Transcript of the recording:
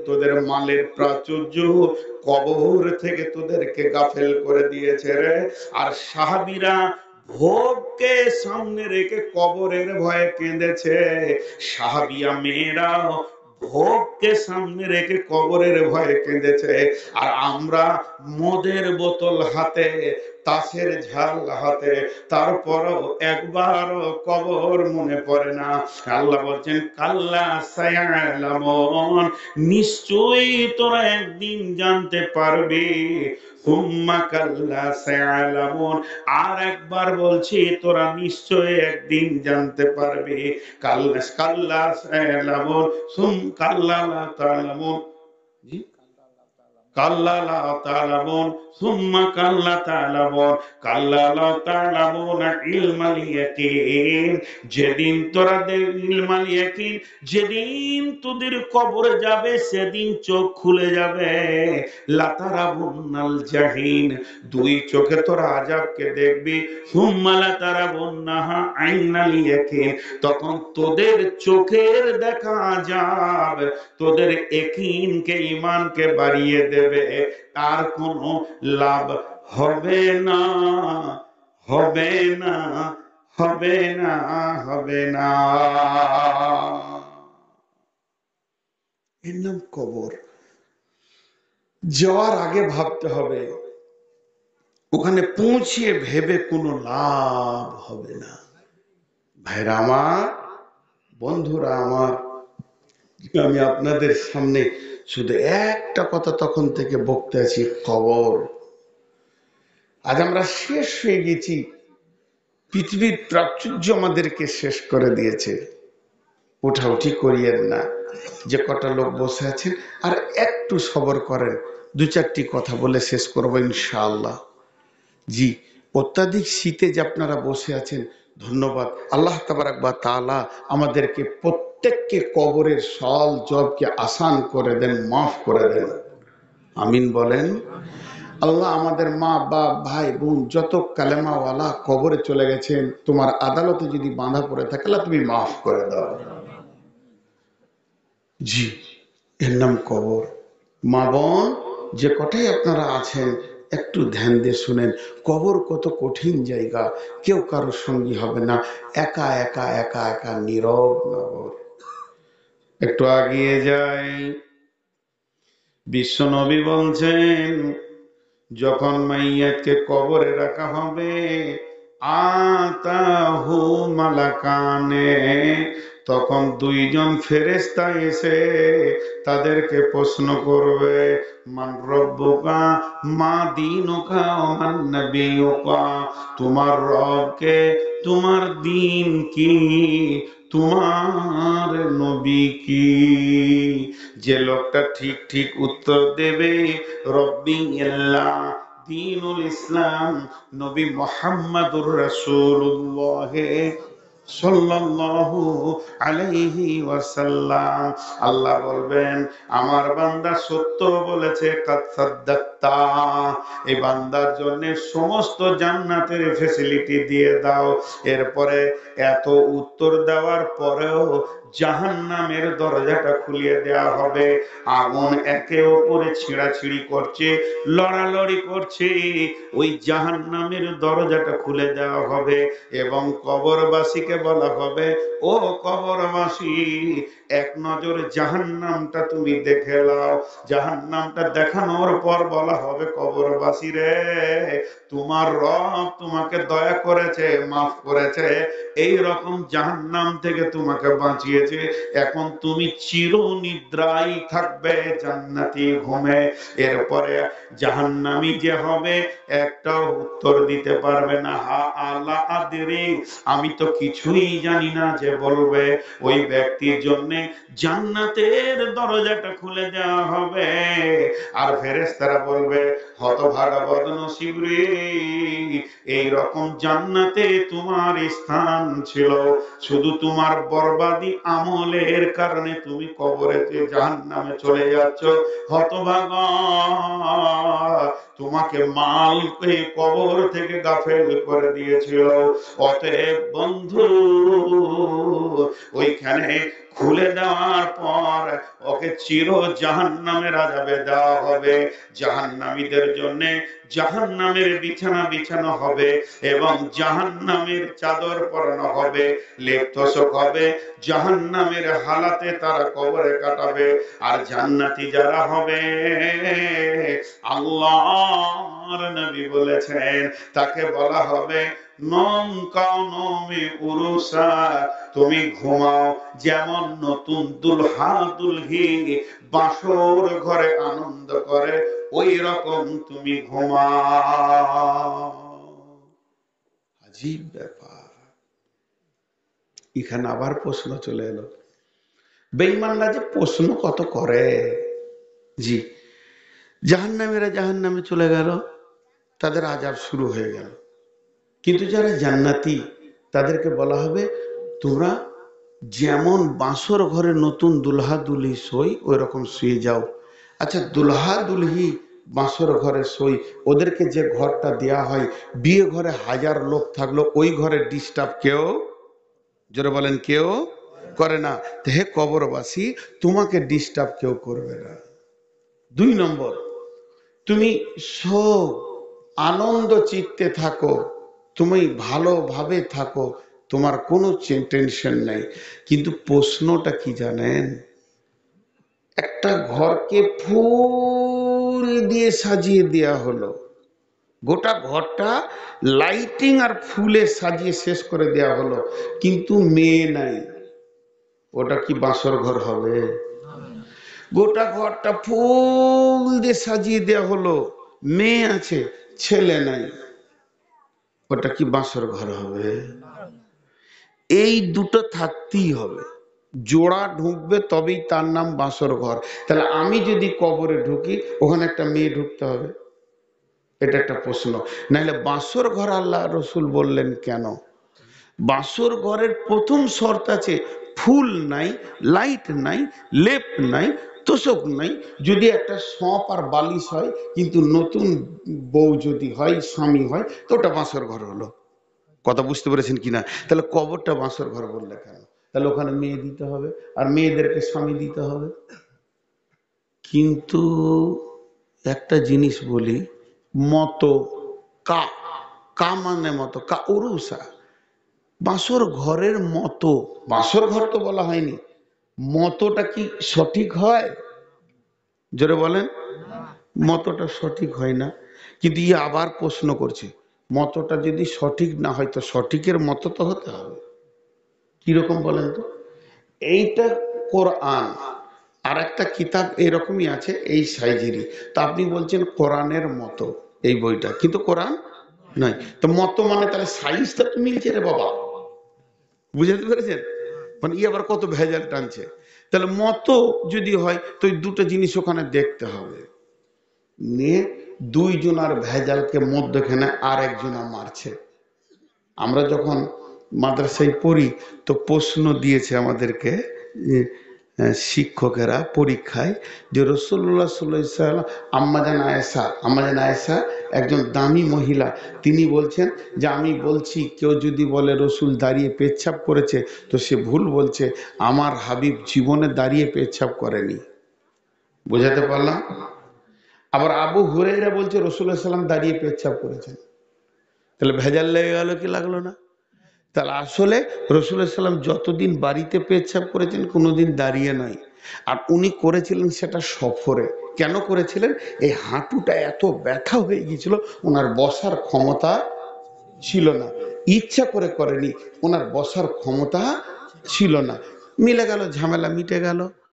তোদের মালের প্রাচুর্য কবর থেকে তোদেরকে গাফেল করে দিয়েছে রে। আর সাহাবীরা ভোগকে সামনে রেখে কবরের ভয়ে কেঁদেছে। সাহাবিয়া মেয়েরা ভোগকে সামনে রেখে কবরের ভয়ে কেঁদেছে। আর আমরা মদের বোতল হাতে, তাসের ঝাল হাতে, তারপরও একবার কবর মনে পড়ে না। আল্লাহ বলছেন কাল্লা সায়ালামুন, নিশ্চয়ই তোরা একদিন জানতে পারবি। সুম্মা কাল্লা সায়ালামুন, আর একবার বলছি তোরা নিশ্চয়ই একদিন জানতে পারবি। কাল্লা কাল্লা সায়ালামুন কাল্লা লা তা'লামুন, জি কাল্লা লা তা'লামুন সুম্মা কাল্লা তা'লামুন কাল্লা লা তা'লামুনা ইলমাল ইয়াকিন। যেদিন তোরা ইলমাল ইয়াকিন, যেদিন তোদের কবরে যাবে সেদিন চোখ খুলে যাবে। লা তারাবুন্নাল জাহিন, দুই চোখে তোরা আযাবকে দেখবি। সুম্মা লা তারাবুন্নাহা আইনাল ইয়াকিন, তখন তোদের চোখের দেখা আযাব তোদের ইয়াকিনকে, ঈমানকে বাড়িয়ে দেবে। আর কোনো লাভ হবে না, হবে না, হবে না, হবে না। এর নাম কবর। যাওয়ার আগে ভাবতে হবে, ওখানে পৌঁছিয়ে ভেবে কোনো লাভ হবে না। ভাইরা আমার, বন্ধুরা আমার, আমি আপনাদের সামনে শুধু একটা কথা তখন থেকে বকতে আছি, কবর। আজ আমরা শেষ হয়ে গেছি, পৃথিবীর প্রাচুর্য আমাদেরকে শেষ করে দিয়েছে। উঠাউঠি করিয়েন না, যে কটা লোক বসে আছেন আর একটু সবর করেন, দু চারটি কথা বলে শেষ করবো ইনশাআল্লাহ। জি, অত্যাধিক শীতে যে আপনারা বসে আছেন, ধন্যবাদ। আল্লাহ তাবারাক ওয়া তাআলা আমাদেরকে প্রত্যেককে কবরের সওয়াল জবাবকে আসান করে দেন, মাফ করে দেন। আমিন বলেন। আল্লাহ আমাদের মা বাপ ভাই বোন যত কালেমাওয়ালা কবরে চলে গেছেন, তোমার আদালতে যদি বাঁধা পড়ে থাকে আল্লাহ তুমি মাফ করে দাও। জি, এর নাম কবর। মা বোন যে কটাই আপনারা আছেন, একটু ধ্যান দিয়ে শুনেন, কবর কত কঠিন জায়গা। কেউ কারোর সঙ্গী হবে না, একা একা একা একা নীরব নগর। একটু আগিয়ে যাই, বিশ্ব নবী বলছেন যখন মাইয়াতকে কবরে রাখা হবে, আতাহু মালাকানে, তখন দুইজন ফেরেশতা এসে তাদেরকে প্রশ্ন করবে, মান রব্বুকা, মা দীনুকা, মান নবিয়ুকা, তোমার রবকে, তোমার দিন কি, তোমার নবী কি। যে লোকটা ঠিক ঠিক উত্তর দেবে, রব্বি আল্লাহ, দীনুল ইসলাম, নবী মুহাম্মাদুর রাসূলুল্লাহ সাল্লাল্লাহু আলাইহি ওয়াসাল্লাম, আল্লাহ বলবেন আমার বান্দা সত্য বলেছে, কাদ সাদ্দাক্তা, এই বান্দার জন্য সমস্ত জান্নাতের ফ্যাসিলিটি দিয়ে দাও। এরপরে এত উত্তর দেওয়ার পরেও জাহান্নামের দরজাটা খুলিয়ে দেওয়া হবে। আগুন একে অপরে ছিঁড়াছিঁড়ি করছে, লড়ালড়ি করছে, ওই জাহান্নামের দরজাটা খুলে দেওয়া হবে এবং কবরবাসীকে বলা হবে, ও কবরবাসী, এক নজর জাহান্নামটা তুমি দেখে নাও। জাহান্নামটা দেখানোর পর বলা হবে, কবরবাসী রে, তোমার রব তোমাকে দয়া করেছে, মাফ করেছে, এই রকম জাহান্নাম থেকে তোমাকে বাঁচিয়েছে, এখন তুমি চিরনিদ্রায় থাকবে জান্নাতি ঘুমে। এরপরে জাহান্নামী যে হবে একটাও উত্তর দিতে পারবে না, হা আলা আদরি, আমি তো কিছুই জানি না, যে বলবে ওই ব্যক্তির জন্য জান্নাতের দরজাটা খুলে দেওয়া হবে। আর ফেরেশতারা বলবে, হতভাগা বদনসিব রে, এই রকম জান্নাতে তোমার স্থান ছিল, শুধু তোমার বরবাদি আমলের কারণে তুমি কবরেতে জাহান্নামে চলে যাচ্ছ, হতভাগা, তোমাকে মাল কবর থেকে গাফেল করে দিয়েছিল। অতএব বন্ধু, ওইখানে খুলে দেওয়ার পর ওকে চির জাহান্নামের আযাবে দেওয়া হবে। জাহান্নামীদের জন্য জাহান্নামের বিছানা বিছানো হবে এবং জাহান্নামের চাদর পরানো হবে, লেপ তোশক হবে। জাহান্নামের হালাতে তারা কবরে কাটাবে। আর জান্নাতি যারা হবে, আল্লাহর নবী বলেছেন তাকে বলা হবে নম কানমে উরুসা, তুমি ঘুমাও যেমন নতুন দুলহা দুলহি বাসর ঘরে আনন্দ করে ওই রকম তুমি ঘুমাও। আজীব ব্যাপার। এখানে আবার প্রশ্ন চলে এলো, বেঈমানরা যে প্রশ্ন কত করে। জি, জাহান্নামীরা জাহান্নামে চলে গেল, তাদের আযাব শুরু হয়ে গেল। কিন্তু যারা জান্নাতি তাদেরকে বলা হবে তোমরা যেমন বাসর ঘরে নতুন দুলহা দুলহি সই ওই রকম শুয়ে যাও। আচ্ছা, দুলহা দুলহি বাসর ঘরে সই, ওদেরকে যে ঘরটা দেয়া হয়, বিয়ে ঘরে হাজার লোক থাকলো ওই ঘরে ডিস্টার্ব কেউ, জোরে বলেন, কেউ করে না। হে কবরবাসী, তোমাকে ডিস্টার্ব কেউ করবে না। 2 নম্বর, তুমি আনন্দ চিত্তে থাকো, তুমি ভালোভাবে থাকো, তোমার কোনো টেনশন নেই। কিন্তু প্রশ্নটা কি জানেন, একটা ঘরকে ফুল দিয়ে সাজিয়ে দেয়া হলো, গোটা ঘরটা লাইটিং আর ফুলে সাজিয়ে শেষ করে দেয়া হলো, কিন্তু মেয়ে নাই, ওটা কি বাসর ঘর হবে? গোটা ঘরটা ফুল দিয়ে সাজিয়ে দেয়া হলো, মেয়ে আছে ছেলে নাই, ওটা কি বাসর ঘর হবে? এই দুটো থাকতেই হবে, জোড়া ঢুকবে তবেই তার নাম বাসর ঘর। তাহলে আমি যদি কবরে ঢুকি, ওখানে একটা মেয়ে ঢুকতে হবে, এটা একটা প্রশ্ন। নাহলে বাসর ঘর আল্লাহ রসুল বললেন কেন? বাসর ঘরের প্রথম শর্ত আছে ফুল নাই, লাইট নাই, লেপ নাই, তোষক নাই। যদি একটা সঁপ আর বালিশ হয়, কিন্তু নতুন বউ যদি হয়, স্বামী হয়, তো ওটা বাসর ঘর হলো। কথা বুঝতে পেরেছেন কিনা? তাহলে কবরটা বাসর ঘর বললে কেন? তাহলে ওখানে মেয়ে দিতে হবে আর মেয়েদেরকে স্বামী দিতে হবে। কিন্তু একটা জিনিস বলি, মতো কা কা মানে মতো, কা উরুসা, বাসর ঘরের মতো, বাসর ঘর তো বলা হয়নি, মতোটা কি সঠিক হয়? জোরে বলেন, মতোটা সঠিক হয় না। কিন্তু আবার প্রশ্ন করছে, মতোটা যদি সঠিক না হয় তো সঠিকের মতো তো হতে হবে। কিরকম বলেন তো? এইটা কোরআন, আর একটা কিতাব এরকমই আছে এই সাইজেরই, তো আপনি বলছেন কোরআনের মতো এই বইটা, কিন্তু কোরআন নয়। তো মতো মানে তাহলে সাইজটা তো মিলছে রে বাবা, বুঝতে পেরেছেন? মানে আবার কত ভেজাল টানছে। তাহলে মতো যদি হয় তো ওই দুটো জিনিস ওখানে দেখতে হবে। নিয়ে 2 জনার ভেজালকে মধ্যখানে আর একজনা মারছে। আমরা যখন মাদ্রাসায় পড়ি তো প্রশ্ন দিয়েছে আমাদেরকে শিক্ষকেরা পরীক্ষায়, যে রাসূলুল্লাহ সাল্লাল্লাহু আলাইহি ওয়াসাল্লাম, আম্মাজান আয়েশা একজন দামি মহিলা, তিনি বলছেন যে আমি বলছি কেউ যদি বলে রসুল দাঁড়িয়ে পেচ্ছাপ করেছে তো সে ভুল বলছে, আমার হাবিব জীবনে দাঁড়িয়ে পেচ্ছাপ করেনি। বোঝাতে পারলাম? আবার আবু হুরায়রা বলছে রাসূলুল্লাহ সাল্লাল্লাহু আলাইহি ওয়াসাল্লাম দাঁড়িয়ে পেচ্ছাপ করেছেন। তাহলে ভেজাল লেগে গেল কি লাগলো না? তাহলে আসলে রাসূলুল্লাহ সাল্লাম যতদিন বাড়িতে পেচ্ছাপ করেছেন কোনোদিন দাঁড়িয়ে নয়। আর উনি করেছিলেন সেটা সফরে। কেন করেছিলেন? এই হাঁটুটা এত ব্যথা হয়ে গিয়েছিল, ওনার বসার ক্ষমতা ছিল না। ইচ্ছা করে করেনি, ওনার বসার ক্ষমতা ছিল না। মিলে গেল, ঝামেলা মিটে গেল।